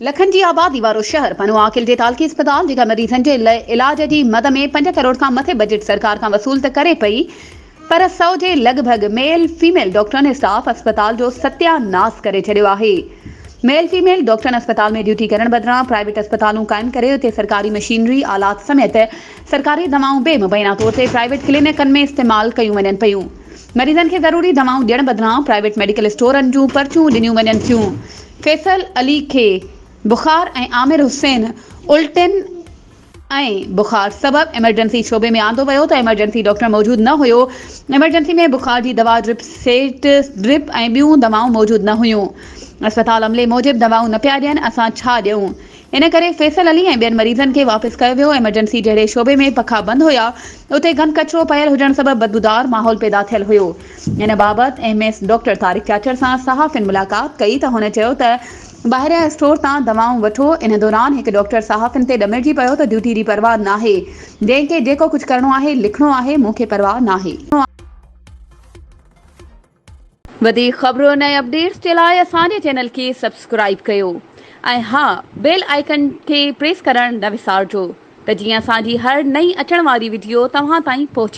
लखन जी आबादी वारो शहर पनुआकिल जे तालकी अस्पताल जेका मरीज़नि जे इलाज जी मद में 5 करोड़ खां मथे बजट सरकार खां वसूल त करे पई, पर 100 जे लॻभॻि मेल फीमेल डॉक्टरनि स्टाफ अस्पताल जो सत्यानाश करे छॾियो आहे। मेल फीमेल डॉक्टरनि अस्पताल में ड्यूटी करण बदिरां प्राइवेट अस्पतालूं क़ाइमु करे उते सरकारी मशीनरी आलात समेत सरकारी दवाऊं बेमुबैना तौर ते प्राइवेट क्लिनिकनि में इस्तेमाल कयूं वञनि पियूं। मरीज़नि खे ज़रूरी दवाऊं ॾियण बदिरां प्राइवेट मेडिकल स्टोरनि जूं पर्चियूं ॾिनियूं वञनि थियूं। फैसल अली खे बुखार ऐं आमिर हुसैन उल्टियुनि ऐं बुखार सबब इमरजेंसी शोबे में आंदो वियो त इमरजेंसी डॉक्टर मौजूदु न हुयो। इमरजेंसी में बुखार जी दवा ड्रिप ऐं ॿियूं दवाऊं मौजूदु न हुयूं। अस्पताल अमले मूजिबि दवाऊं न पिया ॾियनि, असां छा ॾियूं? इन करे फैसल अली ऐं ॿियनि मरीज़नि खे वापसि कयो वियो। इमरजेंसी जहिड़े शोबे में पखा बंदि हुया, उते घन कचिरो पयल हुजण सबबि बदबूदार माहौल पैदा थियल हुयो। इन बाबति एमएस डॉक्टर तारिक चाचर सां सहाफ़िन मुलाक़ात कई त हुन चयो त ॿाहिरियां स्टोर तां दवाऊं वठो। इन दौरान हिकु डॉक्टर सहाफ़िन ते ॾमिड़जी पियो त ड्यूटी जी परवाह नाहे, जंहिंखे जेको कुझु करणो आहे लिखणो आहे, मूंखे परवाह नाहे। वधीक ख़बरुनि ऐं अपडेट्स जे लाइ असांजे चैनल खे सब्सक्राइब कयो ऐं हा, बेल आइकन खे प्रेस करणु न विसारिजो त जीअं असांजी हर नई अचण वारी वीडियो तव्हां ताईं पहुचे।